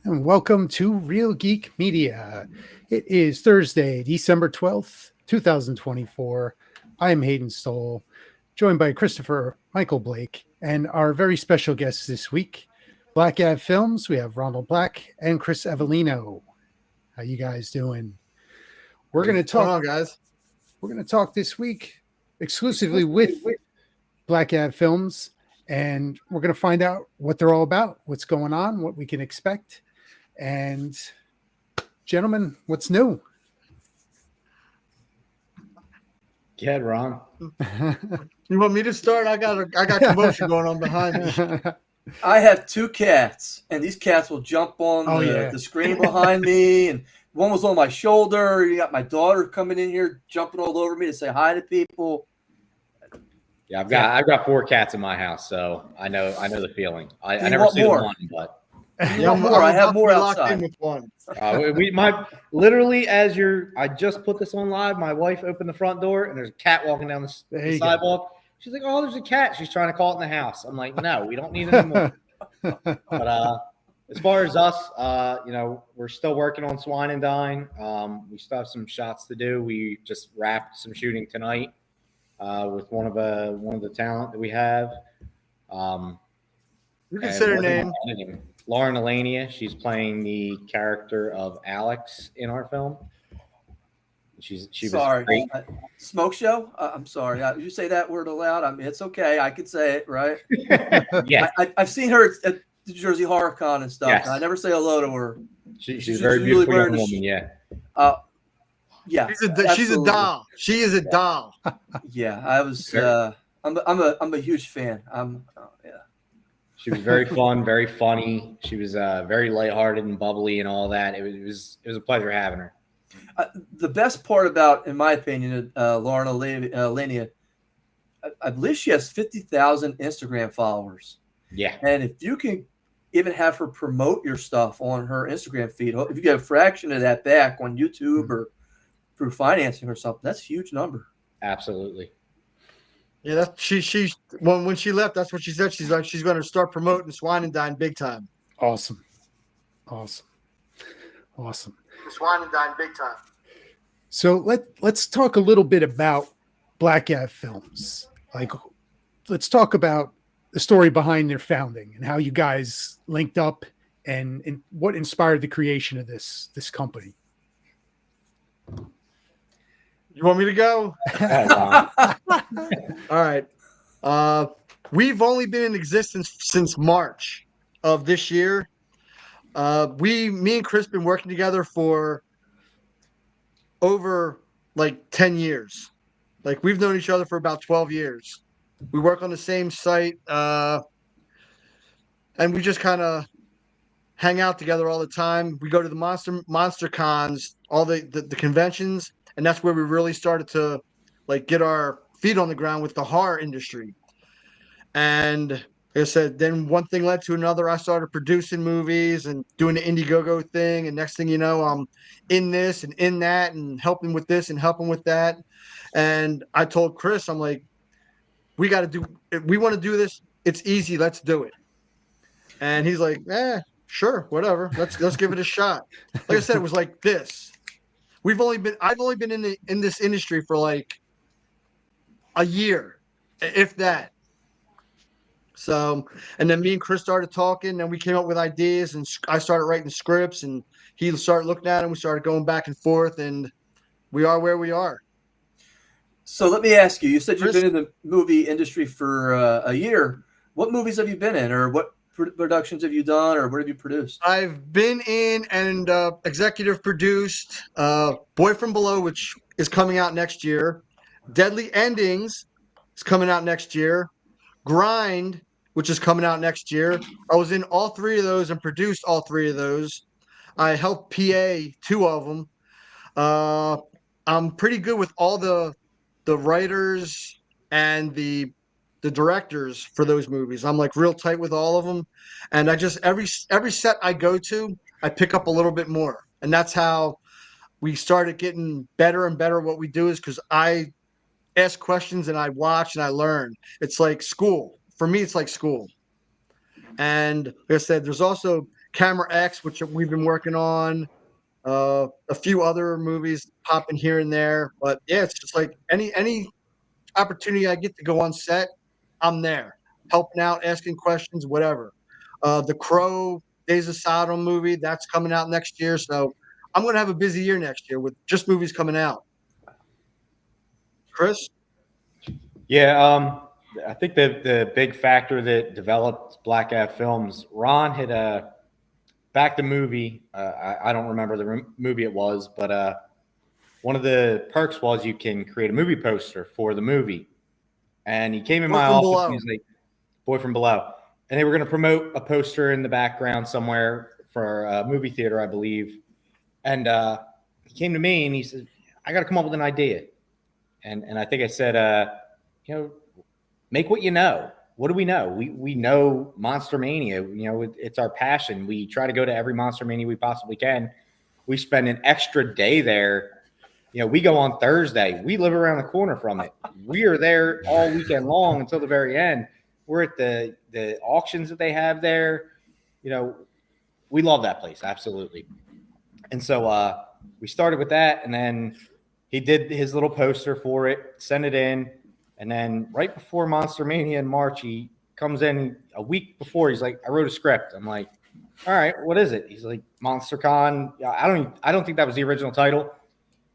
And welcome to Real Geek Media. It is Thursday, December 12th, 2024. I am Hayden Stoll, joined by Christopher Michael Blake, and our very special guests this week, Black Ad Films. We have Ronald Black and Chris Avellino. How you guys doing? We're going to What's going talk. on, guys? We're going to talk this week exclusively with Black Ad Films, and we're going to find out what they're all about, what's going on, what we can expect. And gentlemen, what's new? Yeah, Ron. You want me to start? I got commotion going on behind me. I have two cats, and these cats will jump on the screen behind me, and one was on my shoulder. You got my daughter coming in here, jumping all over me to say hi to people. Yeah, I've got 4 cats in my house, so I know the feeling. I never want see more? one, but You want more? I have more locked in outside. with one. literally I just put this on live. My wife opened the front door and there's a cat walking down the sidewalk. She's like, "Oh, there's a cat." She's trying to call it in the house. I'm like, "No, we don't need any more." But as far as us, we're still working on Swine and Dine. We still have some shots to do. We just wrapped some shooting tonight with one of the talent that we have. You can say her name. Lauren Elania. She's playing the character of Alex in our film. She Sorry. was great. Smoke show? I'm sorry. You say that word aloud. I mean, it's okay. I can say it, right? Yeah. I've seen her at the Jersey Horror Con and stuff. Yes. And I never say hello to her. She's a very beautiful young woman. Yeah. Yeah. She's a doll. She is a doll. Yeah. I was. I'm a huge fan. She was very fun, very funny. She was very lighthearted and bubbly and all that. It was a pleasure having her. The best part about, in my opinion, Lauren Elania, I believe she has 50,000 Instagram followers. Yeah. And if you can even have her promote your stuff on her Instagram feed, if you get a fraction of that back on YouTube or through financing or something, that's a huge number. Absolutely. Yeah, that's she when she left, that's what she said. She's like, she's going to start promoting Swine and Dine big time. Awesome. Swine and Dine big time. So let's talk a little bit about Black Ad Films. Like, let's talk about the story behind their founding and how you guys linked up and what inspired the creation of this company. You want me to go? All right. We've only been in existence since March of this year. Me and Chris been working together for over like 10 years. Like, we've known each other for about 12 years. We work on the same site, and we just kind of hang out together all the time. We go to the monster cons, all the conventions, and that's where we really started to like get our feet on the ground with the horror industry. And like I said, then one thing led to another. I started producing movies and doing the Indiegogo thing, and next thing you know, I'm in this and in that and helping with this and helping with that. And I told Chris, I'm like, we want to do this. It's easy. Let's do it. And he's like, sure, whatever. Let's give it a shot. Like I said, it was like this. I've only been in this industry for like a year, if that. So, and then me and Chris started talking, and we came up with ideas, and I started writing scripts, and he started looking at them. We started going back and forth, and we are where we are. So let me ask you. You said you've been in the movie industry for a year. What movies have you been in, or what productions have you done, or what have you produced? I've been in and executive produced Boy from Below, which is coming out next year. Deadly Endings is coming out next year. Grind, which is coming out next year. I was in all 3 of those and produced all 3 of those. I helped PA 2 of them. I'm pretty good with all the writers and the directors for those movies. I'm like real tight with all of them, and I just every set I go to, I pick up a little bit more, and that's how we started getting better and better. What we do is because I ask questions and I watch and I learn. It's like school for me. It's like school, and like I said, there's also Camera X, which we've been working on, a few other movies popping here and there. But yeah, it's just like any opportunity I get to go on set, I'm there, helping out, asking questions, whatever. The Crow, Days of Sodom movie, that's coming out next year. So I'm going to have a busy year next year with just movies coming out. Chris? Yeah, I think the big factor that developed Black Ad Films, Ron had back the movie. I don't remember the movie it was, but one of the perks was you can create a movie poster for the movie. And he came in my office. He was like, Boy from Below. And they were going to promote a poster in the background somewhere for a movie theater, I believe. And he came to me and he said, I got to come up with an idea. And I think I said, make what you know. What do we know? We know Monster Mania. It's our passion. We try to go to every Monster Mania we possibly can. We spend an extra day there. We go on Thursday. We live around the corner from it. We are there all weekend long until the very end. We're at the auctions that they have there. We love that place. Absolutely. And so we started with that, and then he did his little poster for it, sent it in. And then right before Monster Mania in March, he comes in a week before. He's like, I wrote a script. I'm like, all right, what is it? He's like, MonsterCon. I don't think that was the original title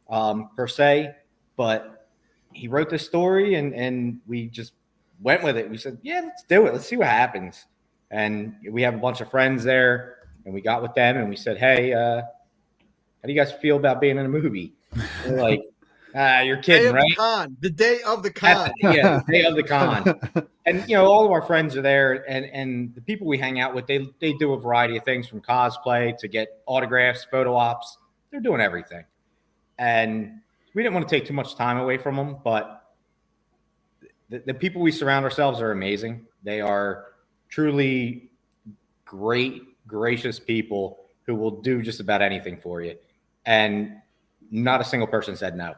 per se, but he wrote this story and we just went with it. We said, yeah, let's do it. Let's see what happens. And we have a bunch of friends there and we got with them and we said, hey, how do you guys feel about being in a movie? They're like, you're kidding, right? The day of the con. The day of the con. And, all of our friends are there. And the people we hang out with, they do a variety of things from cosplay to get autographs, photo ops. They're doing everything. And we didn't want to take too much time away from them. But the people we surround ourselves are amazing. They are truly great, gracious people who will do just about anything for you. And not a single person said no.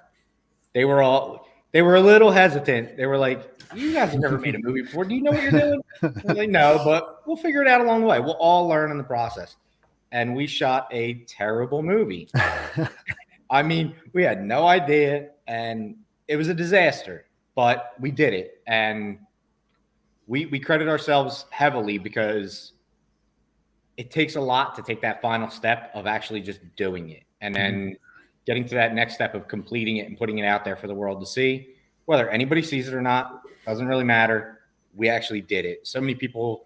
They were a little hesitant. They were like, you guys have never made a movie before. Do you know what you're doing? I'm like, no, but we'll figure it out along the way. We'll all learn in the process. And we shot a terrible movie. I mean, we had no idea, and it was a disaster, but we did it. And we credit ourselves heavily because it takes a lot to take that final step of actually just doing it. And then getting to that next step of completing it and putting it out there for the world to see. Whether anybody sees it or not, doesn't really matter. We actually did it. So many people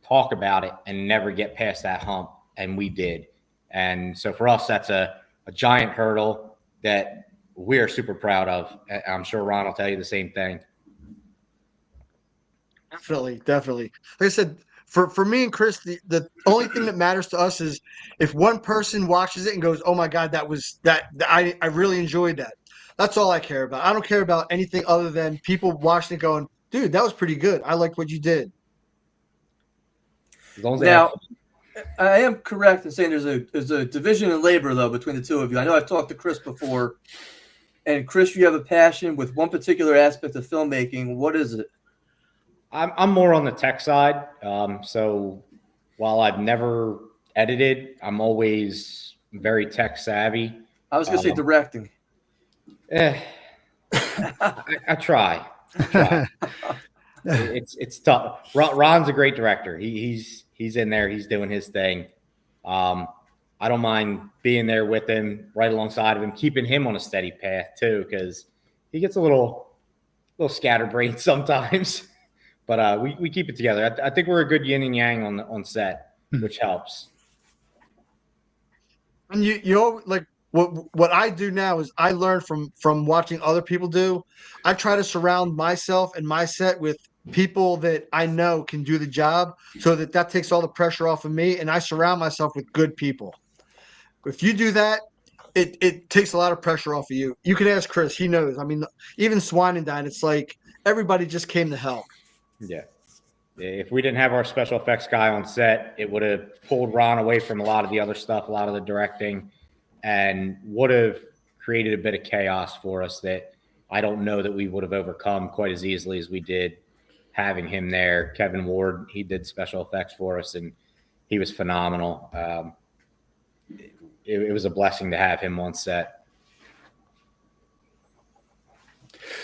talk about it and never get past that hump, and we did. And so for us, that's a giant hurdle that we are super proud of. I'm sure Ron will tell you the same thing. Definitely. Like I said, for me and Chris, the only thing that matters to us is if one person watches it and goes, "Oh my God, I really enjoyed that." That's all I care about. I don't care about anything other than people watching it going, "Dude, that was pretty good. I liked what you did." Now, I am correct in saying there's a division in labor though between the two of you. I know I've talked to Chris before, and Chris, you have a passion with one particular aspect of filmmaking. What is it? I'm more on the tech side. So while I've never edited, I'm always very tech savvy. I was going to say directing. I try. It's tough. Ron's a great director. He's in there. He's doing his thing. I don't mind being there with him, right alongside of him, keeping him on a steady path too, because he gets a little scatterbrained sometimes. But we keep it together. I think we're a good yin and yang on set, which helps. And you like what I do now is I learn from watching other people do. I try to surround myself and my set with people that I know can do the job, so that takes all the pressure off of me, and I surround myself with good people. If you do that, it takes a lot of pressure off of you. You can ask Chris; he knows. I mean, even Swine and Dine, it's like everybody just came to help. Yeah. If we didn't have our special effects guy on set, it would have pulled Ron away from a lot of the other stuff, a lot of the directing, and would have created a bit of chaos for us that I don't know that we would have overcome quite as easily as we did having him there. Kevin Ward, he did special effects for us, and he was phenomenal. It was a blessing to have him on set.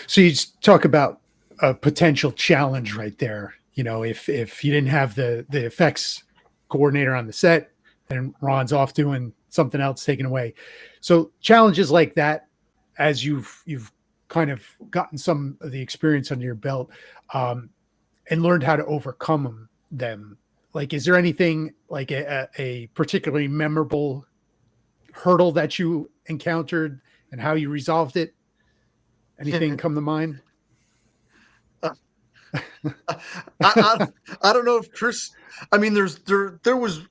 So you talk about a potential challenge right there. You know, if you didn't have the effects coordinator on the set, then Ron's off doing something else, taken away. So challenges like that, as you've kind of gotten some of the experience under your belt, and learned how to overcome them. Like, is there anything like a particularly memorable hurdle that you encountered and how you resolved it? Anything come to mind? I don't know if Chris. I mean, there was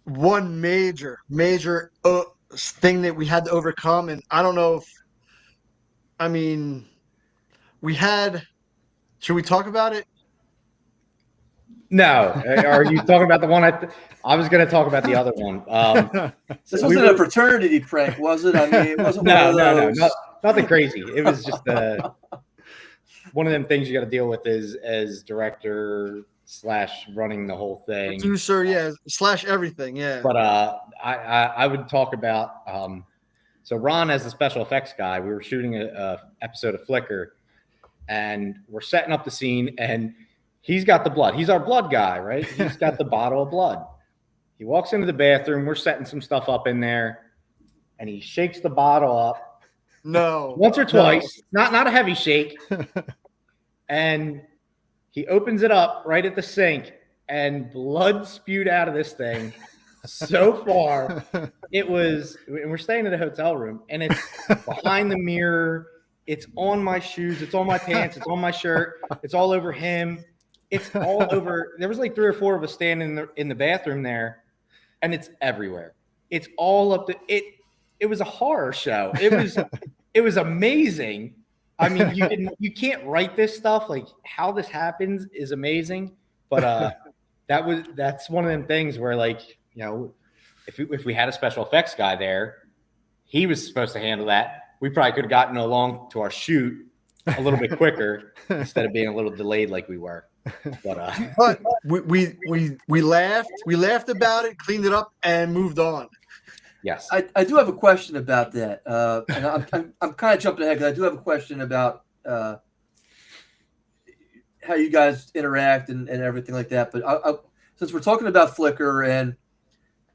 one major thing that we had to overcome, and I don't know if. I mean, we had. Should we talk about it? No, are you talking about the one? I was going to talk about the other one. This wasn't a fraternity prank, was it? I mean, it wasn't no, nothing crazy. It was just one of them things you got to deal with as director / running the whole thing. Producer, yeah, / everything, yeah. But I would talk about so Ron, as the special effects guy, we were shooting a episode of Flicker, and we're setting up the scene, and he's got the blood. He's our blood guy, right? He's got the bottle of blood. He walks into the bathroom. We're setting some stuff up in there, and he shakes the bottle up. No. Once or twice, not a heavy shake. And he opens it up right at the sink, and blood spewed out of this thing so far. It was, and we're staying in a hotel room, and it's behind the mirror. It's on my shoes. It's on my pants. It's on my shirt. It's all over him. It's all over. There was like 3 or 4 of us standing in the bathroom there, and it's everywhere. It's all up to it. It was a horror show. It was amazing. I mean, you can't write this stuff. Like, how this happens is amazing. But that's one of them things where, like, you know, if we had a special effects guy there, he was supposed to handle that. We probably could have gotten along to our shoot a little bit quicker instead of being a little delayed like we were. But we laughed about it, cleaned it up, and moved on. Yes, I do have a question about that, and I'm kind of jumping ahead because I do have a question about how you guys interact and everything like that. But since we're talking about Flicker and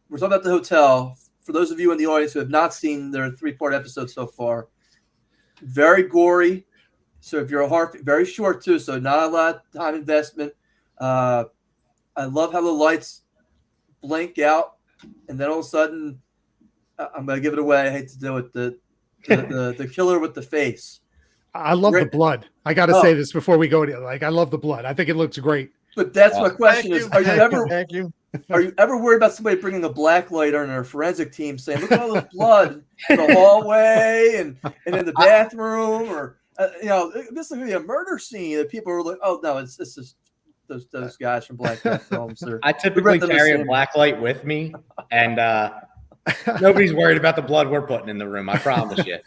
we're talking about the hotel, for those of you in the audience who have not seen their 3-part episode so far, very gory. So if you're a horror, very short too, so not a lot of time investment. I love how the lights blink out, and then all of a sudden, I'm gonna give it away. I hate to do it. The killer with the face. I love the blood. I got to say this before we go to I love the blood. I think it looks great. But that's my question: is are you Thank ever worried about somebody bringing a black light on their forensic team, saying, "Look at all this blood in the hallway and in the bathroom," or this is going to be a murder scene that people are like, "Oh no, it's just those guys from Black Death films." I typically carry a black light with me, and nobody's worried about the blood we're putting in the room. I promise you.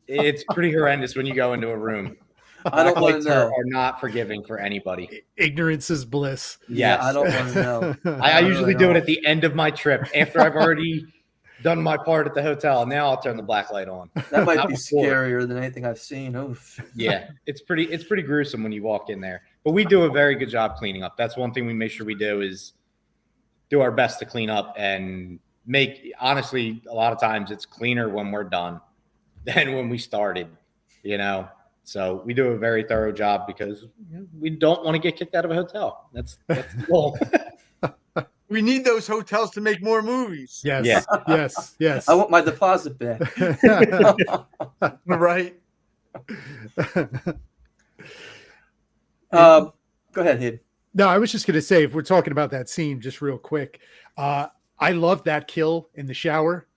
It's pretty horrendous when you go into a room. I don't want to know. Are not forgiving for anybody. Ignorance is bliss. Yes. Yeah, I don't want to know. I usually do it at the end of my trip after I've already done my part at the hotel. Now I'll turn the black light on. That might be scarier than anything I've seen. Oof. Yeah, it's pretty gruesome when you walk in there. But we do a very good job cleaning up. That's one thing we make sure we do is do our best to clean up and make, honestly, a lot of times it's cleaner when we're done than when we started, So we do a very thorough job because we don't want to get kicked out of a hotel. That's the goal. We need those hotels to make more movies. Yes. Yeah. Yes. I want my deposit back. Right. Go ahead, Hayden. No, I was just going to say, if we're talking about that scene, just real quick, I love that kill in the shower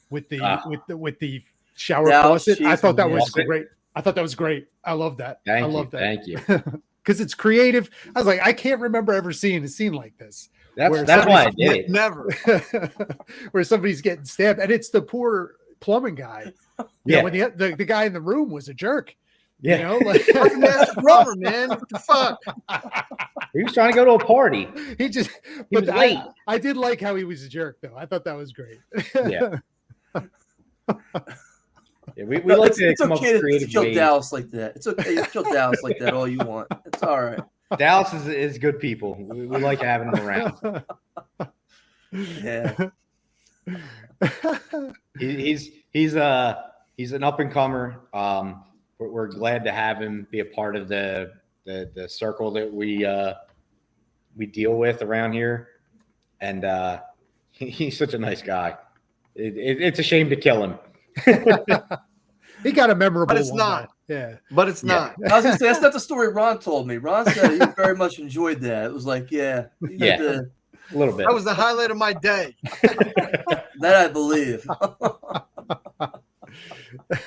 with the shower faucet. I thought that was great. I love that. I love that. Thank you. Because it's creative. I was like, I can't remember ever seeing a scene like this. That's why I did it. Never. Where somebody's getting stabbed, and it's the poor plumbing guy. When the guy in the room was a jerk. Yeah. Master plumber, man. What the fuck? He was trying to go to a party. He just, He was late. I did like how he was a jerk, though. I thought that was great. Yeah. Yeah, we No, like it's, to it's come up okay with to creative kill ways. Dallas like that. It's okay to kill Dallas like that all you want. It's all right. Dallas is good people. We like having them around. Yeah. He's an up and comer. We're glad to have him be a part of the circle that we deal with around here, and he's such a nice guy. It's a shame to kill him. He got a memorable But it's one, not. though. Yeah. But it's Yeah. not. I was gonna say that's not the story Ron told me. Ron said he very much enjoyed that. It was like, yeah, you got Yeah. the- A little bit. That was the highlight of my day. that I believe.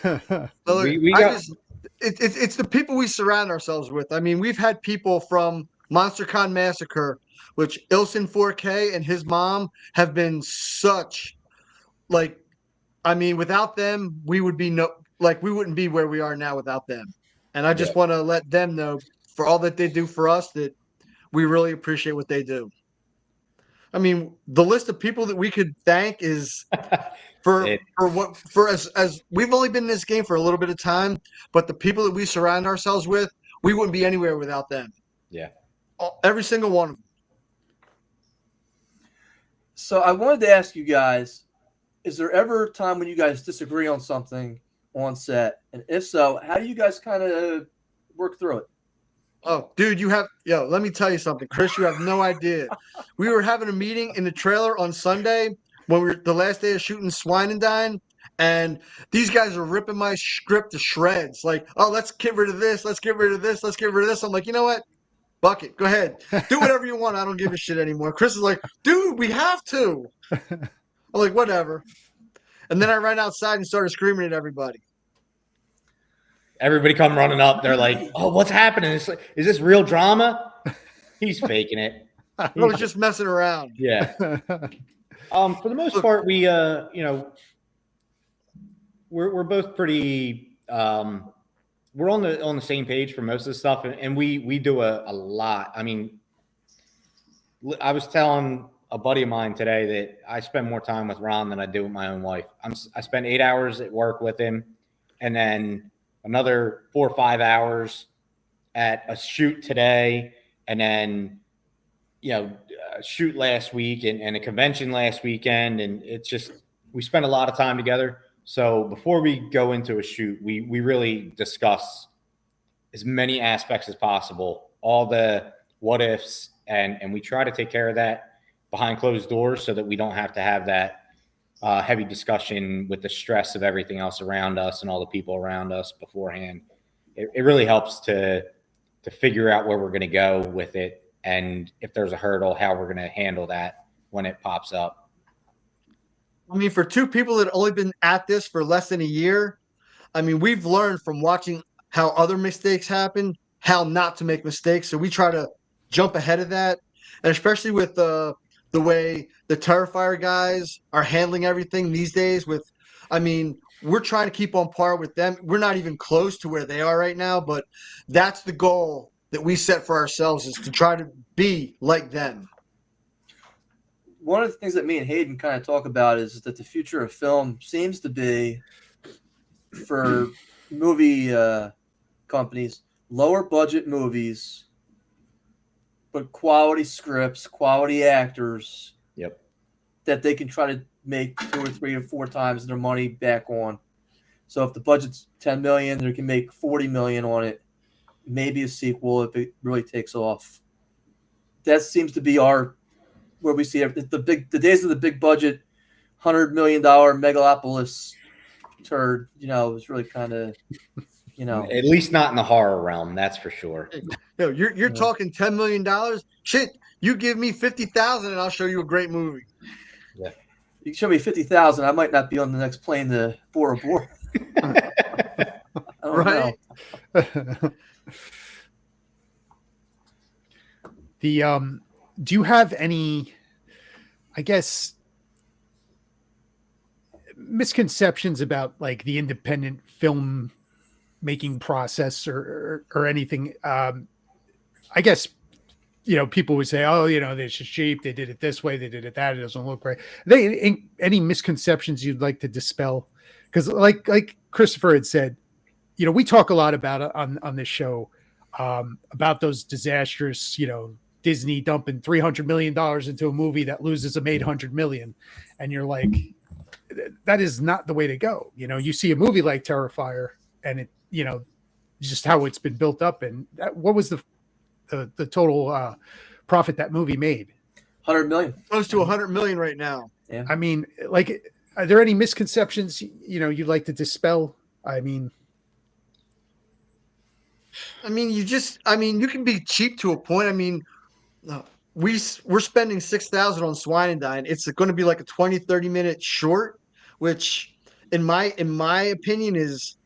So, look, We I got- just, it's the people we surround ourselves with. I mean, we've had people from MonsterCon Massacre, which Ilson 4K and his mom have been such, like, I mean, without them, we would be we wouldn't be where we are now without them. And I just want to let them know, for all that they do for us, that we really appreciate what they do. I mean, the list of people that we could thank is for as we've only been in this game for a little bit of time, but the people that we surround ourselves with, we wouldn't be anywhere without them. Yeah. Every single one of them. So I wanted to ask you guys, is there ever a time when you guys disagree on something on set? And if so, how do you guys kind of work through it? Oh, dude, let me tell you something. Chris, you have no idea. We were having a meeting in the trailer on Sunday when we were the last day of shooting Swine and Dine, and these guys are ripping my script to shreds. Like, oh, let's get rid of this. Let's get rid of this. Let's get rid of this. I'm like, you know what? Buck it. Go ahead. Do whatever you want. I don't give a shit anymore. Chris is like, dude, we have to. I'm like, whatever. And then I ran outside and started screaming at everybody. Everybody come running up. They're like, "Oh, what's happening? Is this real drama?" He's faking it. I was just messing around. Yeah. For the most part, we we're both pretty we're on the same page for most of the stuff, and we do a lot. I mean, I was telling a buddy of mine today that I spend more time with Ron than I do with my own wife. I spend 8 hours at work with him, and then another 4 or 5 hours at a shoot today, and then a shoot last week and a convention last weekend, and it's just we spend a lot of time together. So before we go into a shoot, we really discuss as many aspects as possible, all the what ifs, and we try to take care of that behind closed doors so that we don't have to have that heavy discussion with the stress of everything else around us and all the people around us beforehand. It really helps to figure out where we're going to go with it, and if there's a hurdle, how we're going to handle that when it pops up. I mean, for two people that have only been at this for less than a year, I mean, we've learned from watching how other mistakes happen, how not to make mistakes. So we try to jump ahead of that. And especially with the way the Terrifier guys are handling everything these days we're trying to keep on par with them. We're not even close to where they are right now, but that's the goal that we set for ourselves, is to try to be like them. One of the things that me and Hayden kind of talk about is that the future of film seems to be, for movie companies, lower budget movies, but quality scripts, quality actors. Yep. That they can try to make 2 or 3 or 4 times their money back on. So if the budget's $10 million, they can make $40 million on it. Maybe a sequel if it really takes off. That seems to be where we see the days of the big budget, $100 million megalopolis turd. Is really kind of, At least not in the horror realm, that's for sure. You're talking $10 million. Shit, you give me $50,000 and I'll show you a great movie. Yeah. You can show me $50,000. I might not be on the next plane to Bora Bora. I don't know. Do you have any, I guess, misconceptions about like the independent film making process or anything? I guess people would say, oh, this is cheap. They did it this way. They did it that. It doesn't look right. Any misconceptions you'd like to dispel? Because like Christopher had said, we talk a lot about it on this show, about those disastrous, Disney dumping $300 million into a movie that loses them $800 million. And you're like, that is not the way to go. You see a movie like Terrifier and it, just how it's been built up. And what was the total profit that movie made? 100 million. Close to 100 million right now. Yeah. I mean, like, are there any misconceptions, you'd like to dispel? I mean, you can be cheap to a point. I mean, we're spending 6,000 on Swine and Dine. It's going to be like a 20, 30-minute short, which in my opinion is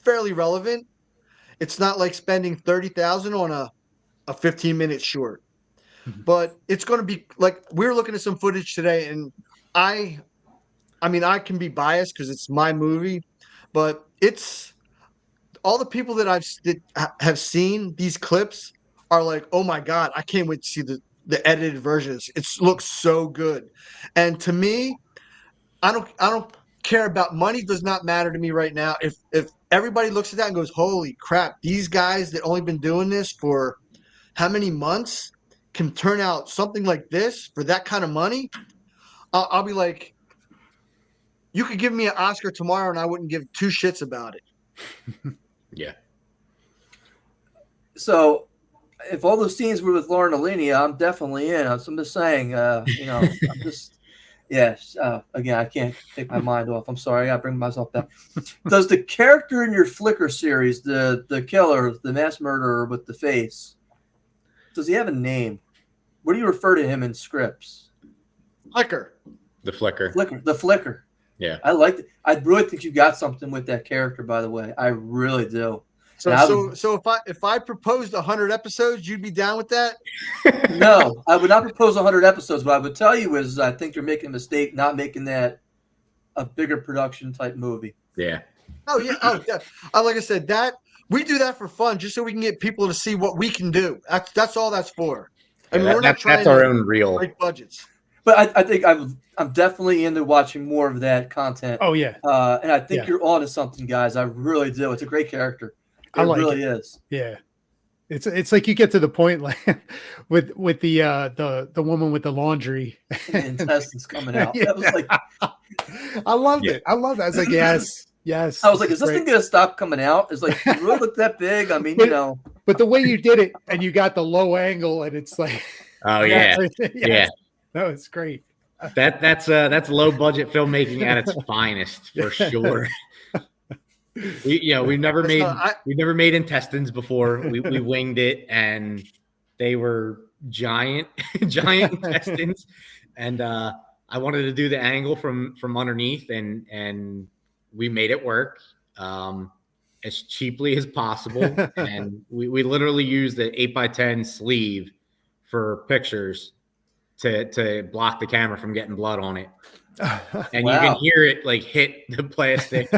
fairly relevant. It's not like spending 30,000 on a 15-minute short. Mhm. But it's going to be like, we were looking at some footage today, and I can be biased because it's my movie, but it's all the people that have seen these clips are like, oh my God, I can't wait to see the edited versions. It looks so good. And to me, I don't care about money. Does not matter to me right now. If everybody looks at that and goes, holy crap, these guys that only been doing this for how many months can turn out something like this for that kind of money, I'll be like, you could give me an Oscar tomorrow and I wouldn't give two shits about it. Yeah. So, if all those scenes were with Lauren Alenia, I'm definitely in. I'm just saying, I'm just, yes. Again, I can't take my mind off. I'm sorry, I gotta bring myself back. Does the character in your Flickr series, the killer, the mass murderer with the face, does he have a name? What do you refer to him in scripts? Flicker. The Flicker. The Flicker. Yeah. I liked it. I really think you got something with that character, by the way. I really do. So if I proposed 100 episodes, you'd be down with that? No, I would not propose 100 episodes. What I would tell you is I think you're making a mistake not making that a bigger production type movie. Yeah. Oh yeah. Oh yeah. Like I said, that we do that for fun, just so we can get people to see what we can do. That's all that's for. I mean, we're not trying that's our to own real. break budgets. But I think I'm definitely into watching more of that content. oh yeah. And I think Yeah. you're onto something, guys. I really do. It's a great character. I like really is. Yeah. It's like you get to the point like with the woman with the laundry. The intestines coming out. Yeah. That was like, I loved it. I loved it. I was like, yes. I was like, is this great. thing gonna stop coming out? It's like, it really look that big. I mean, But- But the way you did it, and you got the low angle, and it's like, Oh yeah. yes. Yeah. No, it's great. That's low budget filmmaking at its finest for sure. We've never made intestines before. We winged it, and they were giant intestines. And I wanted to do the angle from underneath, and we made it work as cheaply as possible. And we literally used the 8x10 sleeve for pictures to block the camera from getting blood on it. And you can hear it like hit the plastic,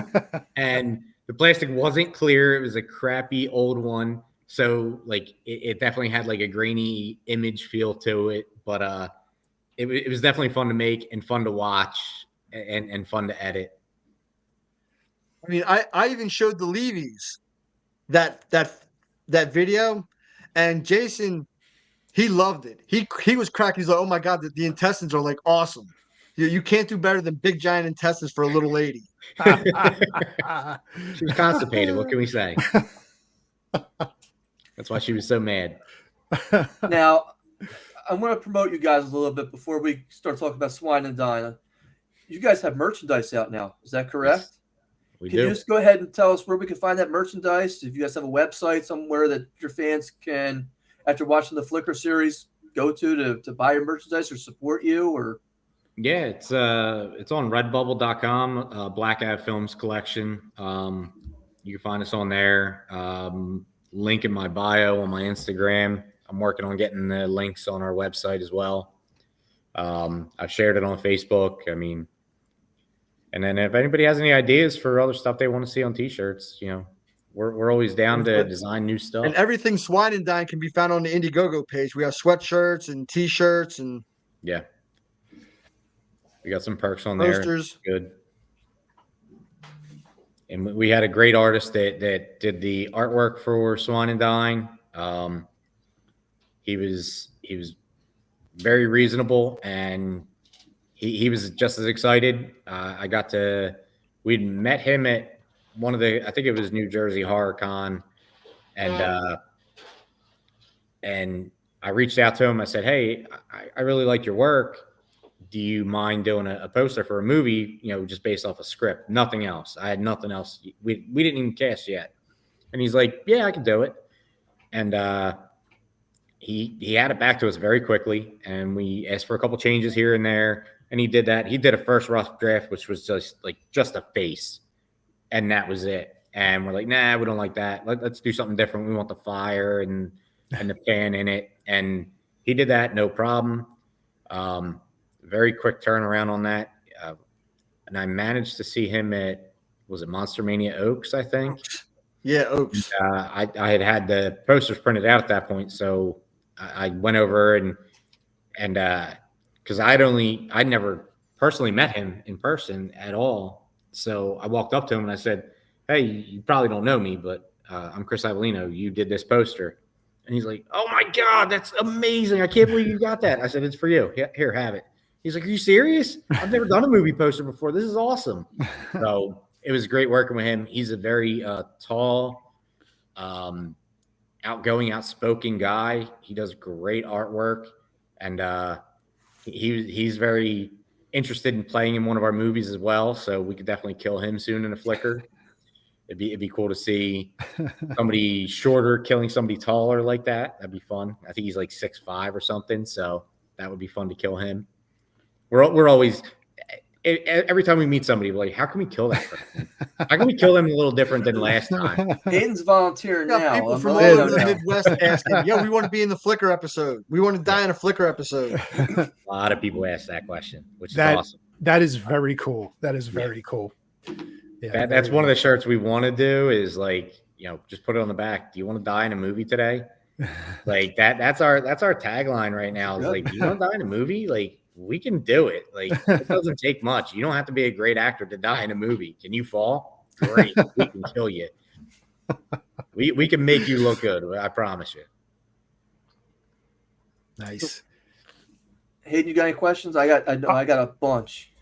and the plastic wasn't clear. It was a crappy old one. So like it definitely had like a grainy image feel to it, but it was definitely fun to make and fun to watch and fun to edit. I mean, I even showed the Levies that video, and Jason, he loved it. He was cracking. He's like, oh my God, the intestines are like awesome. You can't do better than big giant intestines for a little lady. She was constipated. What can we say? That's why she was so mad. Now, I'm going to promote you guys a little bit before we start talking about Swine and Dine. You guys have merchandise out now. Is that correct? We Can do. you just go ahead and tell us where we can find that merchandise? If you guys have a website somewhere that your fans can, after watching the Flickr series, go to buy your merchandise or support you, or Yeah, it's on redbubble.com, Black Ad Films collection. You can find us on there. Link in my bio on my Instagram. I'm working on getting the links on our website as well. I've shared it on Facebook. I mean, and then if anybody has any ideas for other stuff they want to see on t-shirts, we're always down to design new stuff. And everything Swine and Dine can be found on the Indiegogo page. We have sweatshirts and T-shirts and Yeah, we got some perks on there. posters. Good. And we had a great artist that did the artwork for Swine and Dine. He was very reasonable, and he was just as excited. We'd met him at one of I think it was New Jersey Horror Con, and I reached out to him. I said, "Hey, I really like your work. Do you mind doing a poster for a movie, just based off a script, nothing else? I had nothing else. We didn't even cast yet." And he's like, "Yeah, I can do it." And he had it back to us very quickly, and we asked for a couple changes here and there, and he did that. He did a first rough draft, which was just a face, and that was it. And we're like, "Nah, we don't like that. Let's do something different. We want the fire and the pan in it." And he did that, no problem. Very quick turnaround on that. And I managed to see him at, was it Monster Mania Oaks, I think? Yeah, Oaks. I had the posters printed out at that point. So I went over and because I'd never personally met him in person at all. So I walked up to him and I said, "Hey, you probably don't know me, but I'm Chris Avellino. You did this poster." And he's like, "Oh my God, that's amazing. I can't believe you got that." I said, "It's for you. Here, have it." He's like, "Are you serious? I've never done a movie poster before. This is awesome." So it was great working with him. He's a very tall, outgoing, outspoken guy. He does great artwork, and he's very interested in playing in one of our movies as well. So we could definitely kill him soon in a flicker. It'd be cool to see somebody shorter killing somebody taller like that. That'd be fun. I think he's like 6'5" or something. So that would be fun to kill him. We're always, every time we meet somebody, we're like, how can we kill that person? How can we kill them a little different than last time? Hayden's volunteering We got now. people I'm from all letting over you the know. Midwest asking, "Yo, we want to be in the Flickr episode. We want to die in a Flickr episode." A lot of people ask that question, which is That- awesome. That is very cool. That is very cool. Yeah, That's very one of the shirts we want to do is just put it on the back. Do you want to die in a movie today? Like that's our tagline right now. Is Yep. like, do you want to die in a movie? Like, we can do it. Like, it doesn't take much. You don't have to be a great actor to die in a movie. Can you fall? Great. We can kill you. We can make you look good. I promise you. nice. Hayden, you got any questions? I got a bunch.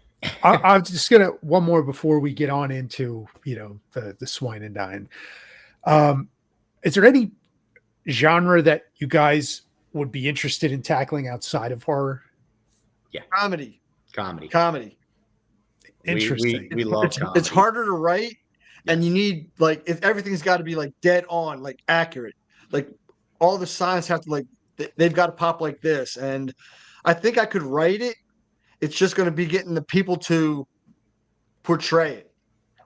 I'm just gonna one more before we get on into the Swine and Dine. Is there any genre that you guys would be interested in tackling outside of horror? Comedy. Interesting. We love comedy. It's harder to write, and you need if everything's got to be dead on, accurate. Like all the signs have to they've got to pop like this. And I think I could write it. It's just going to be getting the people to portray it,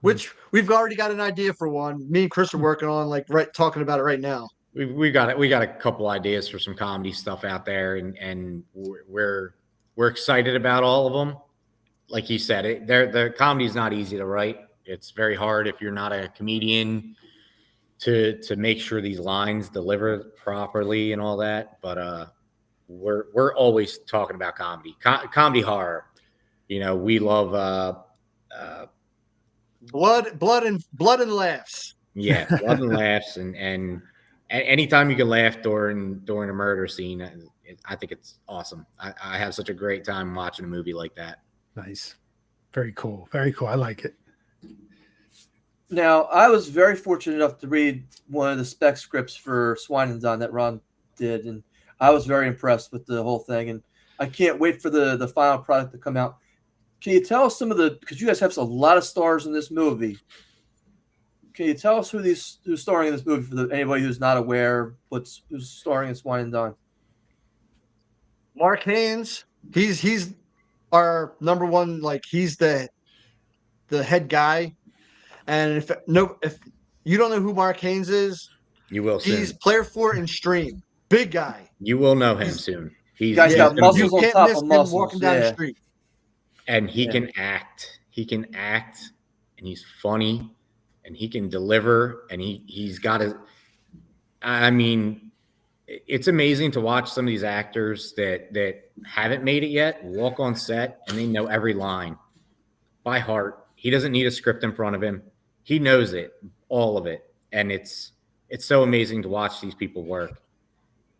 which we've already got an idea for one. Me and Chris are working on talking about it right now. We got it. We got a couple ideas for some comedy stuff out there, and we're excited about all of them. Like you said, the comedy is not easy to write. It's very hard if you're not a comedian to make sure these lines deliver properly and all that. But we're always talking about comedy, comedy horror. We love blood and laughs. Yeah, blood and laughs, and anytime you can laugh during a murder scene, I think it's awesome. I have such a great time watching a movie like that. Nice. Very cool. Very cool. I like it. Now, I was very fortunate enough to read one of the spec scripts for Swine and Dine that Ron did, and I was very impressed with the whole thing. And I can't wait for the final product to come out. Can you tell us because you guys have a lot of stars in this movie. Can you tell us who's starring in this movie for anybody who's not aware who's starring in Swine and Dine? Mark Haynes, he's our number one. He's the head guy. And if you don't know who Mark Haynes is, You will soon. he's player 4 in Stream. Big guy. You will know him soon. You guys got gonna muscles be- on can't top miss of him muscles. walking down the Yeah. street. and he Yeah. can act. He can act, and he's funny. and he can deliver, and he's got his. I mean, it's amazing to watch some of these actors that haven't made it yet walk on set and they know every line by heart. He doesn't need a script in front of him. He knows it, all of it, and it's so amazing to watch these people work.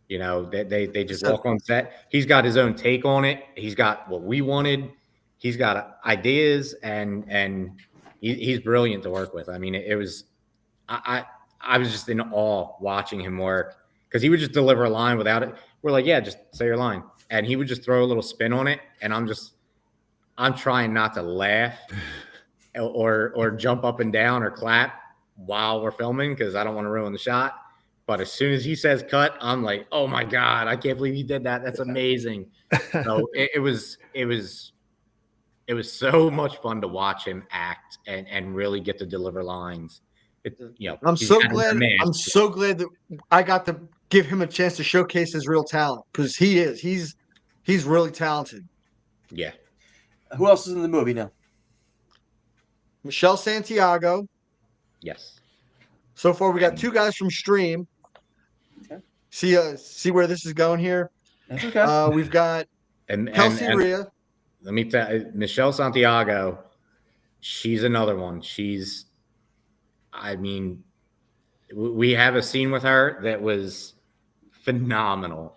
You know, they just walk on set. He's got his own take on it. He's got what we wanted. He's got ideas, and he's brilliant to work with. I mean, it was I was just in awe watching him work, because he would just deliver a line without it. We're like, yeah, just say your line, and he would just throw a little spin on it, and I'm trying not to laugh or jump up and down or clap while we're filming, because I don't want to ruin the shot. But as soon as he says cut, I'm like, oh my God, I can't believe he did that. That's amazing. So it was so much fun to watch him act and really get to deliver lines. I'm so glad that I got to give him a chance to showcase his real talent, because he's really talented. Yeah. Who else is in the movie now? Michelle Santiago. Yes. So far, we got 2 guys from Stream. Okay. See where this is going here. That's okay. We've got Kelsey Rhea. Let me tell you, Michelle Santiago, she's another one. I mean, we have a scene with her that was phenomenal.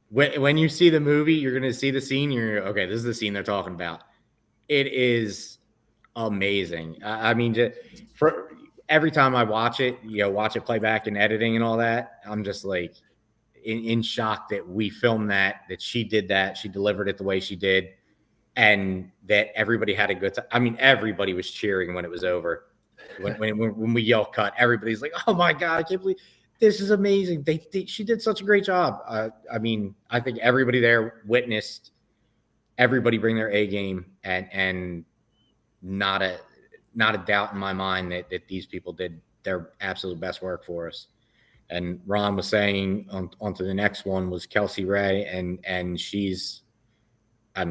When you see the movie, you're going to see the scene. You're okay. This is the scene they're talking about. It is amazing. I mean, for every time I watch it, watch it play back and editing and all that, I'm just like in shock that we filmed that she did that. She delivered it the way she did, and that everybody had a good time. I mean, everybody was cheering when it was over. When we yell cut, everybody's like, "Oh my God, I can't believe this is amazing." She did such a great job. I mean, I think everybody there witnessed everybody bring their A game, and not a doubt in my mind that these people did their absolute best work for us. And Ron was saying on to the next one was Kelsey Ray, and she's a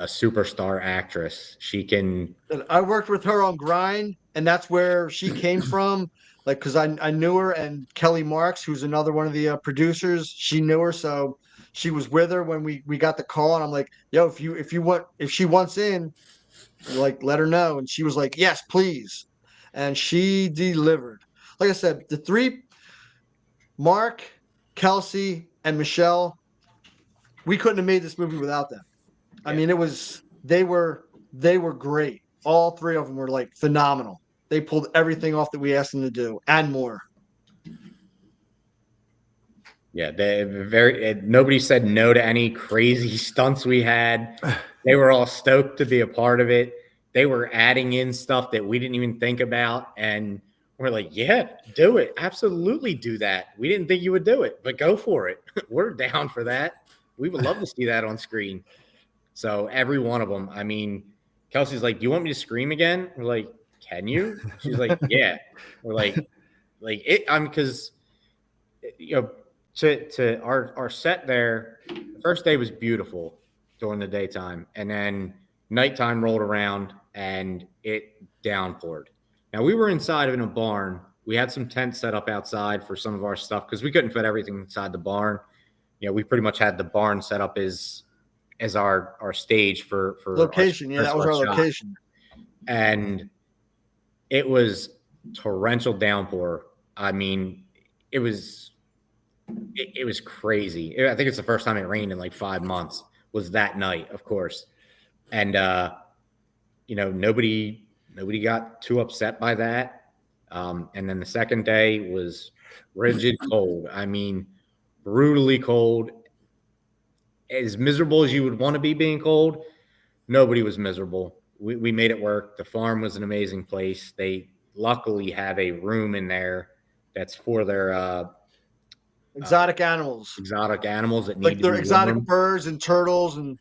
superstar actress. She can. I worked with her on Grind, and that's where she came from. Like, because I knew her, and Kelly Marks, who's another one of the producers, she knew her, so she was with her when we got the call, and I'm like, yo, if she wants in, like, let her know. And she was like, yes, please. And she delivered. Like I said, the 3, Mark, Kelsey, and Michelle, we couldn't have made this movie without them. I mean, they were great. All 3 of them were like phenomenal. They pulled everything off that we asked them to do and more. Yeah, nobody said no to any crazy stunts we had. They were all stoked to be a part of it. They were adding in stuff that we didn't even think about, and we're like, yeah, do it. Absolutely do that. We didn't think you would do it, but go for it. We're down for that. We would love to see that on screen. So every one of them. I mean, Kelsey's like, do you want me to scream again? We're like, can you? She's like, yeah. We're like it. Because to our set there, the first day was beautiful during the daytime, and then nighttime rolled around and it downpoured. Now we were inside in a barn. We had some tents set up outside for some of our stuff because we couldn't fit everything inside the barn. We pretty much had the barn set up as our stage for location. That was our location. And it was torrential downpour. I mean, it was crazy. I think it's the first time it rained in like 5 months was that night, of course. And nobody got too upset by that. And then the second day was rigid cold. I mean, brutally cold. As miserable as you would want to be being cold, nobody was miserable. We made it work. The farm was an amazing place. They luckily have a room in there that's for their exotic animals. Exotic animals that need like to their be exotic warm. Birds and turtles and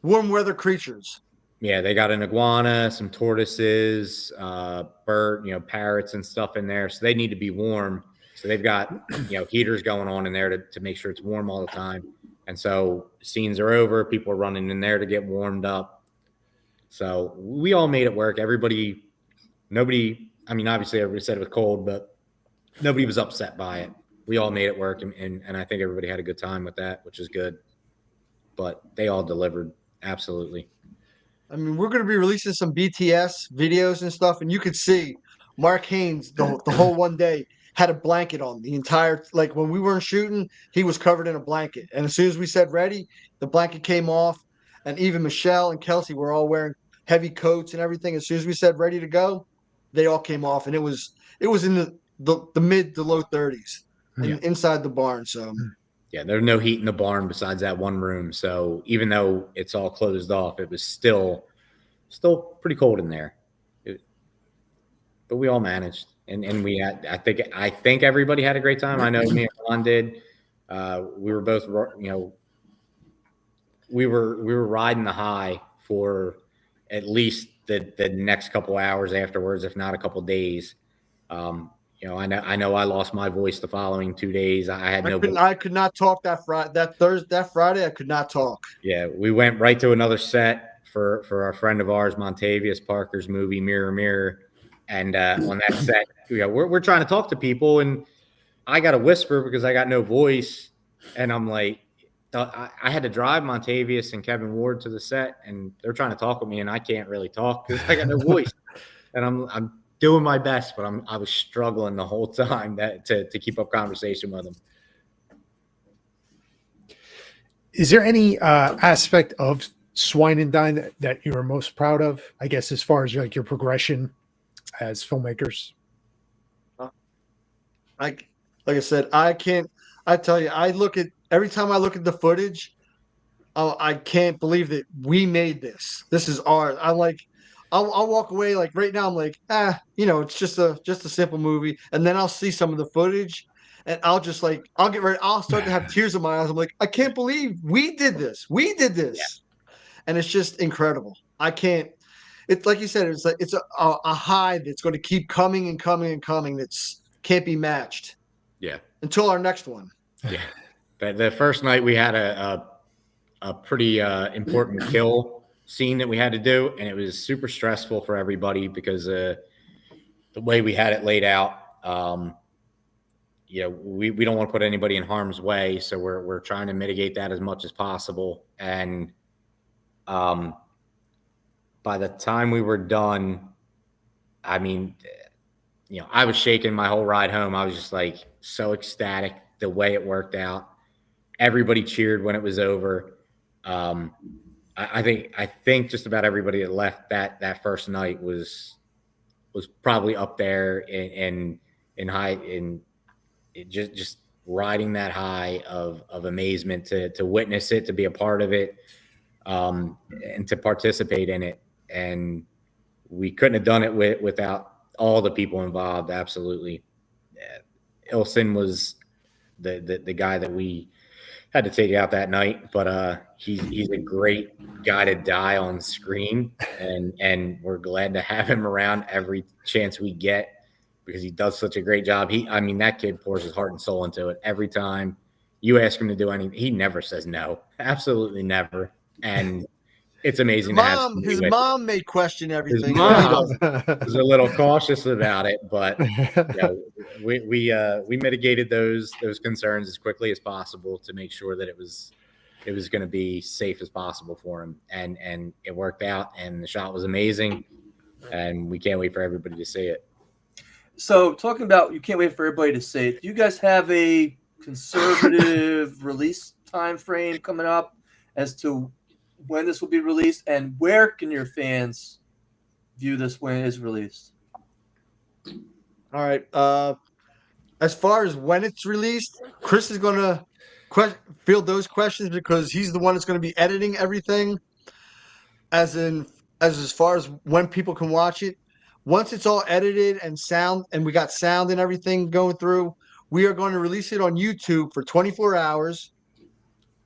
warm weather creatures. Yeah, they got an iguana, some tortoises, parrots and stuff in there. So they need to be warm. So they've got heaters going on in there to make sure it's warm all the time. And so scenes are over. People are running in there to get warmed up. So we all made it work. Nobody, I mean, obviously everybody said it was cold, but nobody was upset by it. We all made it work, and I think everybody had a good time with that, which is good. But they all delivered, absolutely. I mean, we're going to be releasing some BTS videos and stuff, and you could see Mark Haynes the whole one day had a blanket on the entire. Like when we weren't shooting, he was covered in a blanket, and as soon as we said ready, the blanket came off, and even Michelle and Kelsey were all wearing heavy coats and everything. As soon as we said ready to go, they all came off, and it was in the mid to low 30s inside the barn. So. Yeah, there's no heat in the barn besides that one room. So even though it's all closed off, it was still pretty cold in there. But we all managed, and we had. I think everybody had a great time. I know me and Ron did. We were both, we were riding the high for at least the next couple hours afterwards, if not a couple days. I know I lost my voice the following 2 days. I could not talk that Friday. That Friday, I could not talk. Yeah, we went right to another set for our friend of ours, Montavious Parker's movie Mirror Mirror, and on that set, we're trying to talk to people, and I got to whisper because I got no voice, and I'm like, I had to drive Montavious and Kevin Ward to the set, and they're trying to talk with me, and I can't really talk because I got no voice, and I'm doing my best, but I was struggling the whole time to keep up conversation with them. Is there any aspect of Swine and Dine that you are most proud of? I guess as far as like your progression as filmmakers. Like I said, I can't. I tell you, every time I look at the footage, I can't believe that we made this. This is ours. I'll walk away like right now. I'm like, it's just a simple movie. And then I'll see some of the footage, and I'll get ready. I'll start to have tears in my eyes. I'm like, I can't believe we did this. We did this, and it's just incredible. I can't. It's like you said. It's like it's a high that's going to keep coming and coming and coming. That's can't be matched. Yeah. Until our next one. Yeah. But the first night we had a pretty important kill scene that we had to do, and it was super stressful for everybody because the way we had it laid out, we don't want to put anybody in harm's way, so we're trying to mitigate that as much as possible. And by the time we were done, I mean, I was shaking my whole ride home. I was just like so ecstatic the way it worked out. Everybody cheered when it was over. I think just about everybody that left that first night was probably up there in just riding that high of amazement to witness it, to be a part of it, and to participate in it. And we couldn't have done it without all the people involved. Absolutely. Ilson was the guy that we had to take out that night, but he's a great guy to die on screen, and we're glad to have him around every chance we get because he does such a great job. That kid pours his heart and soul into it. Every time you ask him to do anything, he never says no. Absolutely never. And it's amazing his mom may question everything. His mom was a little cautious about it, but we mitigated those concerns as quickly as possible to make sure that it was going to be safe as possible for him, and it worked out. And the shot was amazing, and we can't wait for everybody to see it. So, talking about you can't wait for everybody to see it. Do you guys have a conservative release time frame coming up as to when this will be released, and where can your fans view this when it is released? All right. As far as when it's released, Chris is going to field those questions because he's the one that's going to be editing everything. As far as when people can watch it, once it's all edited and sound, and we got sound and everything going through, we are going to release it on YouTube for 24 hours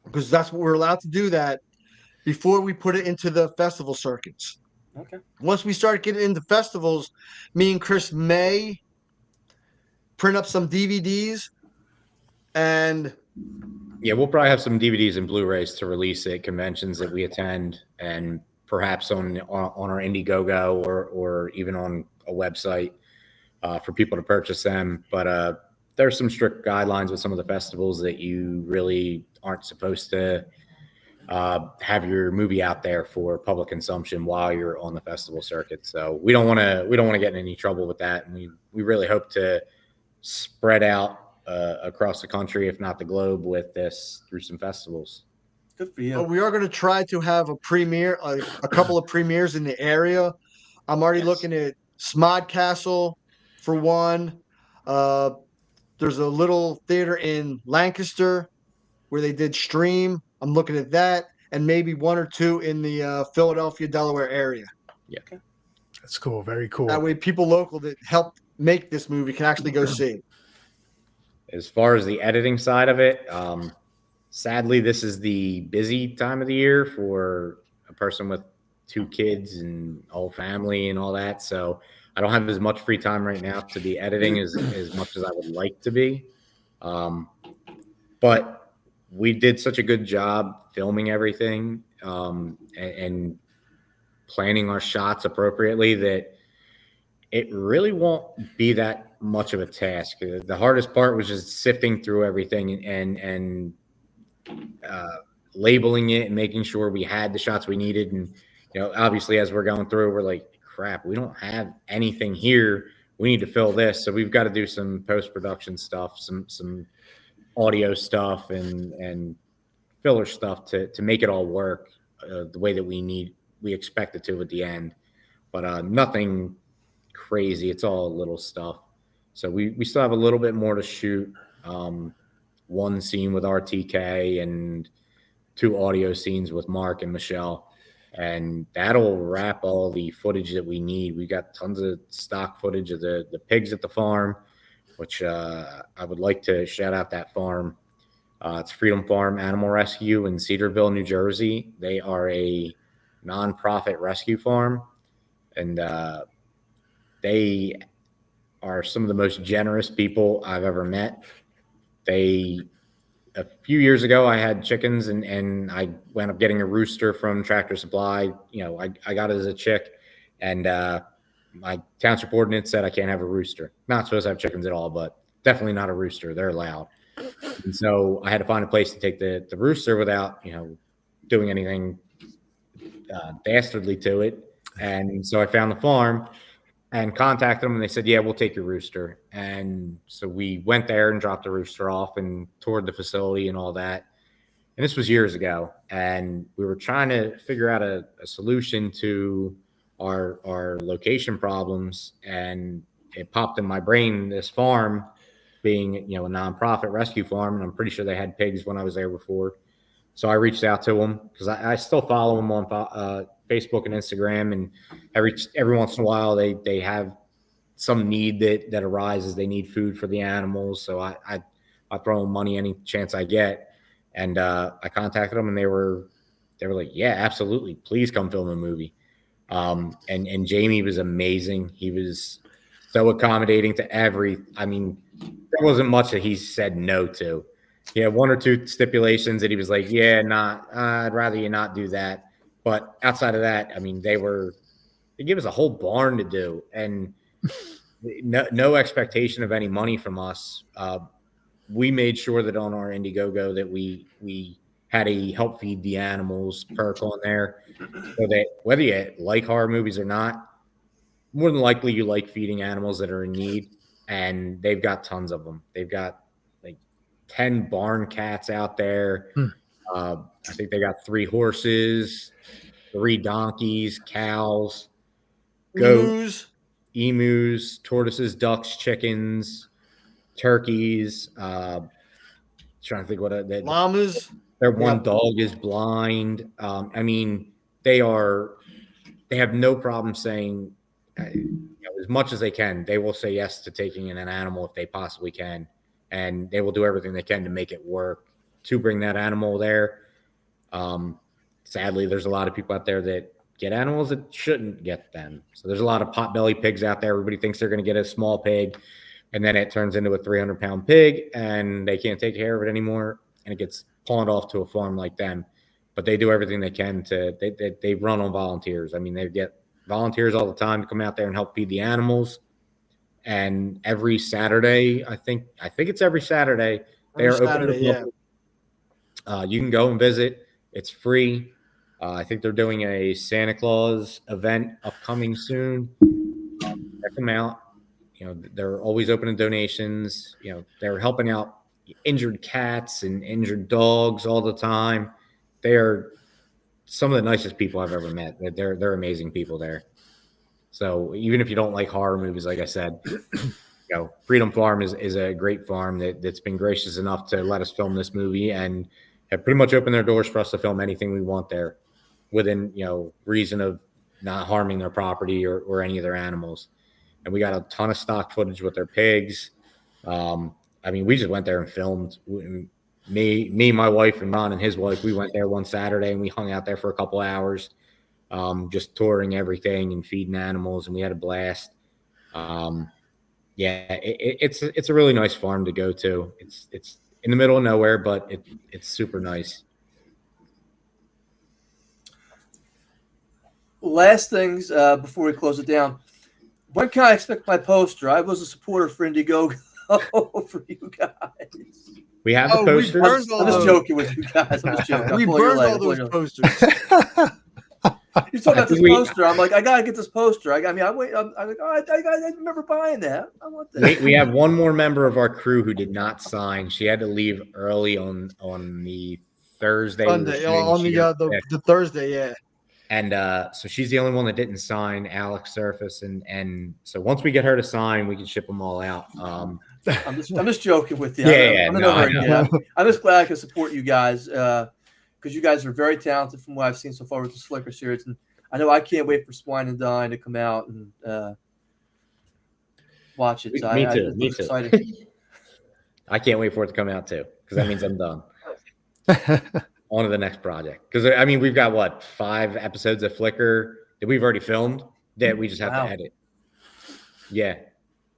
because that's what we're allowed to do that. Before we put it into the festival circuits. Okay. Once we start getting into festivals, me and Chris may print up some DVDs, and we'll probably have some DVDs and Blu-rays to release at conventions that we attend and perhaps on our Indiegogo or even on a website for people to purchase them. But there's some strict guidelines with some of the festivals that you really aren't supposed to have your movie out there for public consumption while you're on the festival circuit. So we don't want to get in any trouble with that, and we really hope to spread out across the country, if not the globe, with this through some festivals. Good for you. But we are going to try to have a premiere, a couple of premieres in the area. I'm already looking at Smodcastle for one. There's a little theater in Lancaster where they did Stream. I'm looking at that, and maybe one or two in the Philadelphia, Delaware area. That's cool. Very cool. That way, people local that helped make this movie can actually go see it. As far as the editing side of it, sadly, this is the busy time of the year for a person with 2 kids and whole family and all that. So I don't have as much free time right now to be editing as much as I would like to be. But we did such a good job filming everything and planning our shots appropriately that it really won't be that much of a task. The hardest part was just sifting through everything and labeling it and making sure we had the shots we needed. And, obviously as we're going through, we're like, crap, we don't have anything here. We need to fill this. So we've got to do some post-production stuff, some audio stuff and filler stuff to make it all work the way that we expect it to at the end. But nothing crazy. It's all little stuff. So we still have a little bit more to shoot. One scene with RTK and 2 audio scenes with Mark and Michelle. And that'll wrap all the footage that we need. We got tons of stock footage of the pigs at the farm, which I would like to shout out that farm. It's Freedom Farm Animal Rescue in Cedarville, New Jersey. They are a nonprofit rescue farm, and they are some of the most generous people I've ever met. A few years ago, I had chickens and I wound up getting a rooster from Tractor Supply. I got it as a chick, and my township ordinance said I can't have a rooster. Not supposed to have chickens at all, but definitely not a rooster. They're loud. And so I had to find a place to take the rooster without, doing anything dastardly to it. And so I found the farm and contacted them, and they said, yeah, we'll take your rooster. And so we went there and dropped the rooster off and toured the facility and all that. And this was years ago. And we were trying to figure out a solution to our location problems. And it popped in my brain, this farm being, a nonprofit rescue farm. And I'm pretty sure they had pigs when I was there before. So I reached out to them because I still follow them on Facebook and Instagram, and every once in a while they have some need that arises. They need food for the animals, so I throw them money any chance I get. And I contacted them, and they were like, yeah, absolutely, please come film a movie. And Jamie was amazing. He was so accommodating to there wasn't much that he said no to. He had 1 or 2 stipulations that he was like, yeah, I'd rather you not do that. But outside of that, they gave us a whole barn to do, and no expectation of any money from us. We made sure that on our Indiegogo that we had a help feed the animals perk on there, so that whether you like horror movies or not, more than likely you like feeding animals that are in need, and they've got tons of them. They've got 10 barn cats out there. I think they got 3 horses, 3 donkeys, cows, goats, emus, tortoises, ducks, chickens, turkeys. Trying to think what llamas. Their one dog is blind. They have no problem saying as much as they can. They will say yes to taking in an animal if they possibly can, and they will do everything they can to make it work to bring that animal there. Sadly, there's a lot of people out there that get animals that shouldn't get them. So there's a lot of potbelly pigs out there. Everybody thinks they're going to get a small pig, and then it turns into a 300-pound pig, and they can't take care of it anymore, and it gets pawned off to a farm like them. but they do everything they can to. They run on volunteers. I mean, they get volunteers all the time to come out there and help feed the animals. And every Saturday, I think it's every Saturday, they are open to the public. You can go and visit. It's free. I think they're doing a Santa Claus event upcoming soon. Check them out. You know, they're always open to donations. You know, they're helping out injured cats and injured dogs all the time. They are some of the nicest people I've ever met. They're amazing people there. So even if you don't like horror movies, like I said, you know, Freedom Farm is a great farm that's been gracious enough to let us film this movie and have pretty much opened their doors for us to film anything we want there within, you know, reason of not harming their property or any of their animals. And we got a ton of stock footage with their pigs. I mean, we just went there and filmed. Me, my wife, and Ron and his wife, we went there one Saturday and we hung out there for a couple hours, just touring everything and feeding animals, and we had a blast. It's a really nice farm to go to. It's in the middle of nowhere, but it's super nice. Last things before we close it down. When can I expect my poster? I was a supporter for Indiegogo for you guys. We have the posters. I'm just joking with you guys. I'm just joking. We burned all those posters. You talking about this poster? I'm like, I gotta get this poster. I'm like, oh, I remember buying that. I want that. We have one more member of our crew who did not sign. She had to leave early on the Thursday. Sunday, on the Thursday, yeah. And so she's the only one that didn't sign, Alex Surface, and so once we get her to sign, we can ship them all out. I'm just joking with you. I'm just glad I can support you guys because you guys are very talented from what I've seen so far with the Flicker series, and I know I can't wait for Swine and Dine to come out and watch it. So me too. Excited. I can't wait for it to come out too because that means I'm done. On to the next project. Because, I mean, we've got, 5 episodes of Flickr that we've already filmed that we just have to edit. Yeah.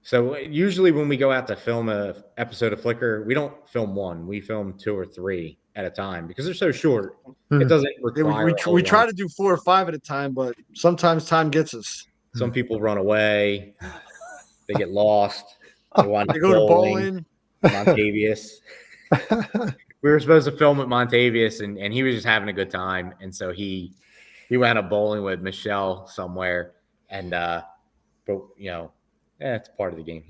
So usually when we go out to film a episode of Flickr, we don't film one. We film 2 or 3 at a time because they're so short. It doesn't require we try to do 4 or 5 at a time, but sometimes time gets us. Some people run away. They get lost. They go to bowling. Montavious. We were supposed to film at Montavious, and he was just having a good time. And so he went up bowling with Michelle somewhere. And, but, you know, it's part of the game.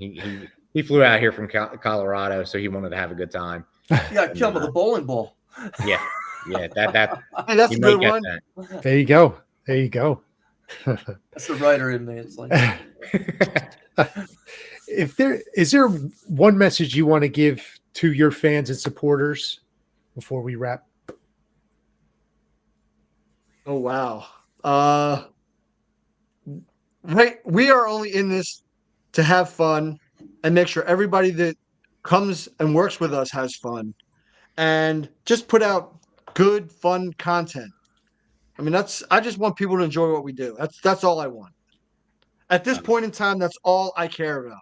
He flew out here from Colorado, so he wanted to have a good time. You got killed with a bowling ball. Yeah. That hey, that's a good one. There you go. That's the writer in me. It's like is there one message you want to give to your fans and supporters before we wrap? Oh, wow. Right. We are only in this to have fun and make sure everybody that comes and works with us has fun and just put out good, fun content. I mean, I just want people to enjoy what we do. That's all I want. At this point in time, that's all I care about.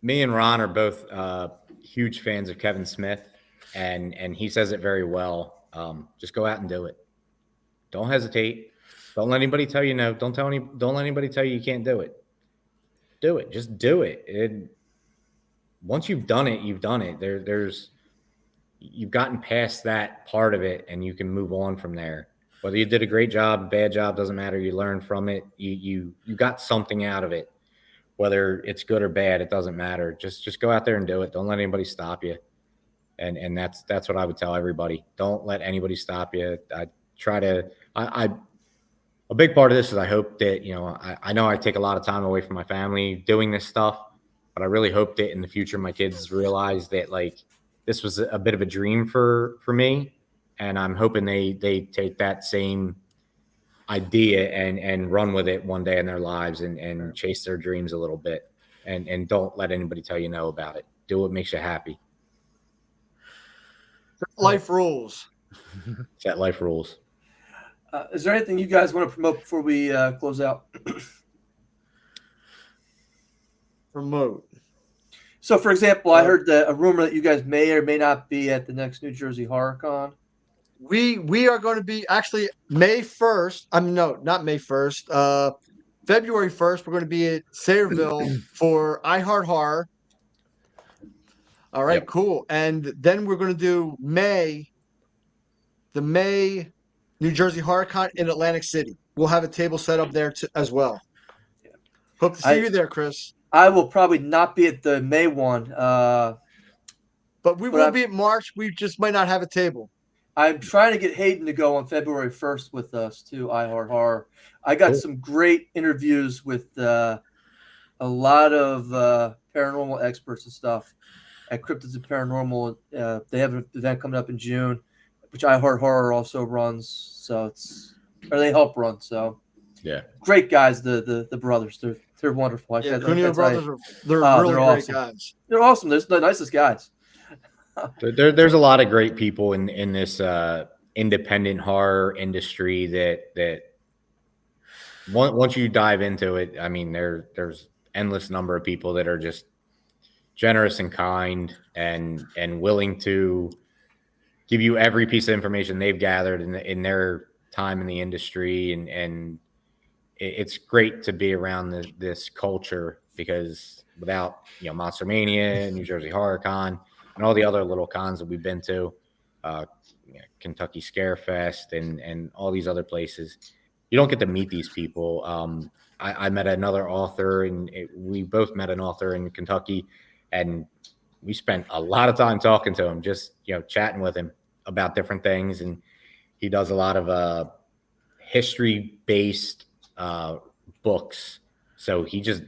Me and Ron are both huge fans of Kevin Smith, and he says it very well. Just go out and do it. Don't hesitate. Don't let anybody tell you no. Don't let anybody tell you can't do it. Do it. Just do it. Once you've done it, you've done it. You've gotten past that part of it, and you can move on from there. Whether you did a great job, bad job, doesn't matter. You learn from it. You got something out of it. Whether it's good or bad, it doesn't matter. Just go out there and do it. Don't let anybody stop you. And that's what I would tell everybody. Don't let anybody stop you. A big part of this is I hope that, you know I take a lot of time away from my family doing this stuff, but I really hope that in the future my kids realize that like this was a bit of a dream for me, and I'm hoping they take that same idea and run with it one day in their lives and chase their dreams a little bit, and don't let anybody tell you no about it. Do what makes you happy. Life rules. That life rules. Is there anything you guys want to promote before we close out? Promote. So, for example, I heard a rumor that you guys may or may not be at the next New Jersey HorrorCon. we are going to be actually May 1st. No, not May 1st. February 1st, we're going to be at Sayreville for I Heart Horror. All right, Yep. cool. And then we're going to do the May New Jersey HorrorCon in Atlantic City. We'll have a table set up there as well. Hope to see you there, Chris. I will probably not be at the May one. But we will be at March. We just might not have a table. I'm trying to get Hayden to go on February 1st with us to I Heart Horror. I got some great interviews with a lot of paranormal experts and stuff at Cryptids and Paranormal. They have an event coming up in June, which I Heart Horror also runs. They help run. So Yeah. great guys, the brothers. They're wonderful. Yeah, Cuneo brothers they're really great awesome. guys. They're awesome. They're the nicest guys. There's a lot of great people in this independent horror industry that once you dive into it, I mean, there's endless number of people that are just generous and kind and willing to give you every piece of information they've gathered in their time in the industry, and it's great to be around this culture, because without Monster Mania, New Jersey Horror Con, and all the other little cons that we've been to, Kentucky Scarefest and all these other places, you don't get to meet these people. I met another author, and we both met an author in Kentucky, and we spent a lot of time talking to him, just chatting with him about different things. And he does a lot of history-based books, so he just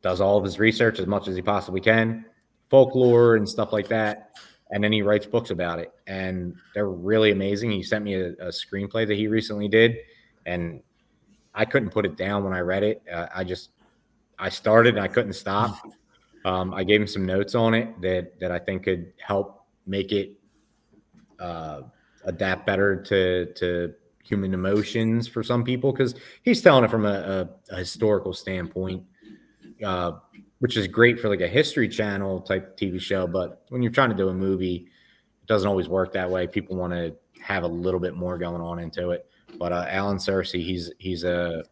does all of his research as much as he possibly can, folklore and stuff like that, and then he writes books about it, and they're really amazing. He sent me a screenplay that he recently did, and I couldn't put it down when I read it. I started and I couldn't stop. I gave him some notes on it that I think could help make it adapt better to human emotions for some people, because he's telling it from a historical standpoint, which is great for like a History Channel type TV show. But when you're trying to do a movie, it doesn't always work that way. People want to have a little bit more going on into it. But Alan Searcy, he's a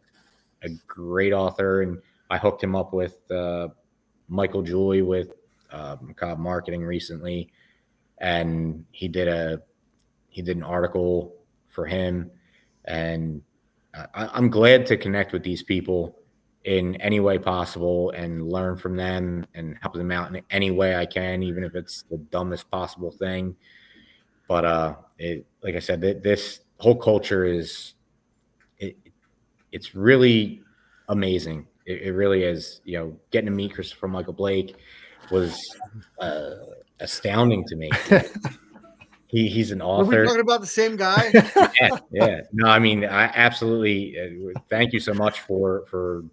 great author, and I hooked him up with Michael Joy with Macabre Marketing recently, and he did an article for him. And I'm glad to connect with these people in any way possible and learn from them and help them out in any way I can, even if it's the dumbest possible thing. But like I said, this whole culture it's really amazing. It really is. Getting to meet Christopher Michael Blake was astounding to me. He's an author. Are we talking about the same guy? Yeah. No, I mean, I absolutely thank you so much for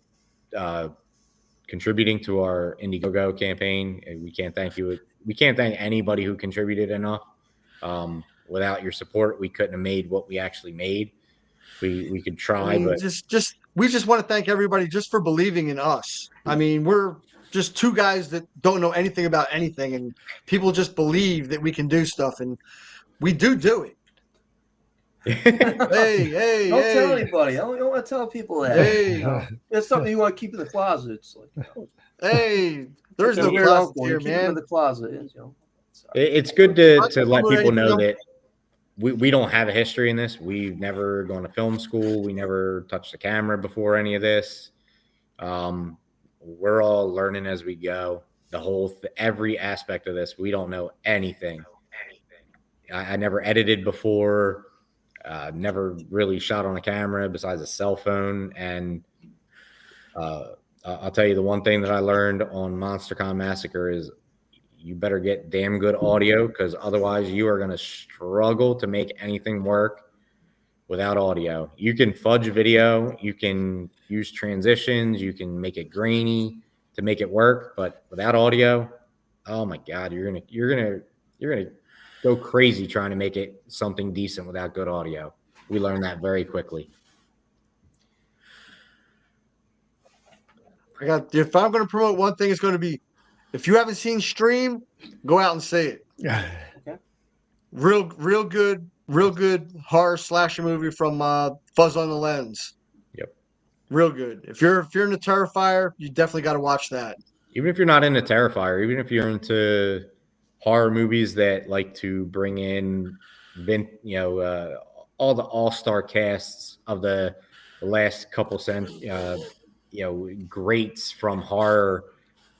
contributing to our Indiegogo campaign. We can't thank you. We can't thank anybody who contributed enough. Without your support, we couldn't have made what we actually made. We could try, but we just want to thank everybody just for believing in us. I mean, we're just two guys that don't know anything about anything, and people just believe that we can do stuff, and we do it. hey! Don't tell anybody. I don't want to tell people that. Hey, It's something you want to keep in the closet. It's like, hey, there's no closet here, keep it in man. the closet. it's good to let people know that we don't have a history in this. We've never gone to film school. We never touched the camera before any of this. We're all learning as we go. Every aspect of this, we don't know anything. I never edited before. Never really shot on a camera besides a cell phone. And I'll tell you, the one thing that I learned on MonsterCon Massacre is you better get damn good audio, because otherwise you are going to struggle to make anything work without audio. You can fudge video, you can use transitions, you can make it grainy to make it work, but without audio, oh my God, you're gonna go crazy trying to make it something decent without good audio. We learned that very quickly. If I'm going to promote one thing, it's going to be, if you haven't seen Stream, go out and see it. Yeah. Real good Real good horror slasher movie from Fuzz on the Lens. Yep. Real good. If you're into Terrifier, you definitely got to watch that. Even if you're not into Terrifier, even if you're into horror movies that like to bring in, all the all-star casts of the last couple greats from horror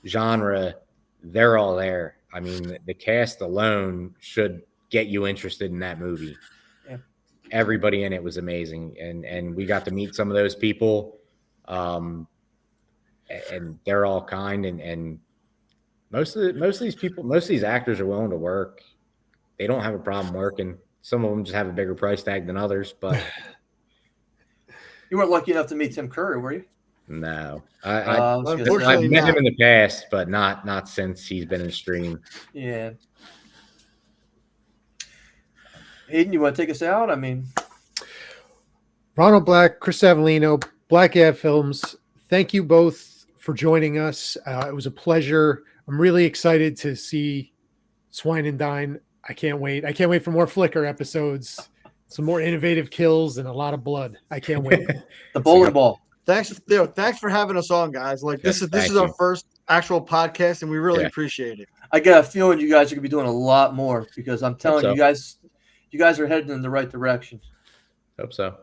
genre, they're all there. I mean, the cast alone should get you interested in that movie. Yeah. Everybody in it was amazing, and we got to meet some of those people, and they're all kind, and most of these actors are willing to work. They don't have a problem working. Some of them just have a bigger price tag than others, but You weren't lucky enough to meet Tim Curry, were you? no, was gonna say, Unfortunately, I've met not. him in the past, but not since he's been in stream. yeah. Hayden, you want to take us out? I mean, Ronald Black, Chris Avellino, Black Ad Films, thank you both for joining us. It was a pleasure. I'm really excited to see Swine and Dine. I can't wait. I can't wait for more Flicker episodes, some more innovative kills, and a lot of blood. I can't wait. the bowling ball. Thanks for having us on, guys. Like this Yes, is thank our you. first actual podcast, and we really Yeah. appreciate it. I got a feeling you guys are gonna be doing a lot more because I'm telling so. you guys are heading in the right direction. Hope so.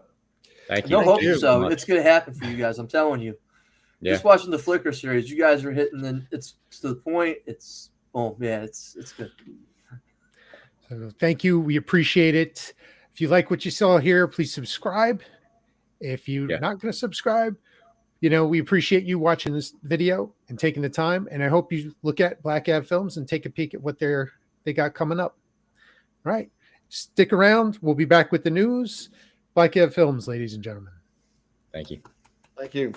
Thank you. No, hope you so. much. It's gonna happen for you guys. I'm telling you. Yeah. Just watching the Flicker series, you guys are hitting, and it's to the point. It's it's good. So thank you. We appreciate it. If you like what you saw here, please subscribe. If you're Yeah. not going to subscribe, we appreciate you watching this video and taking the time. And I hope you look at Black Ad Films and take a peek at what they got coming up. All right. Stick around. We'll be back with the news. Black Ad Films, ladies and gentlemen. Thank you. Thank you.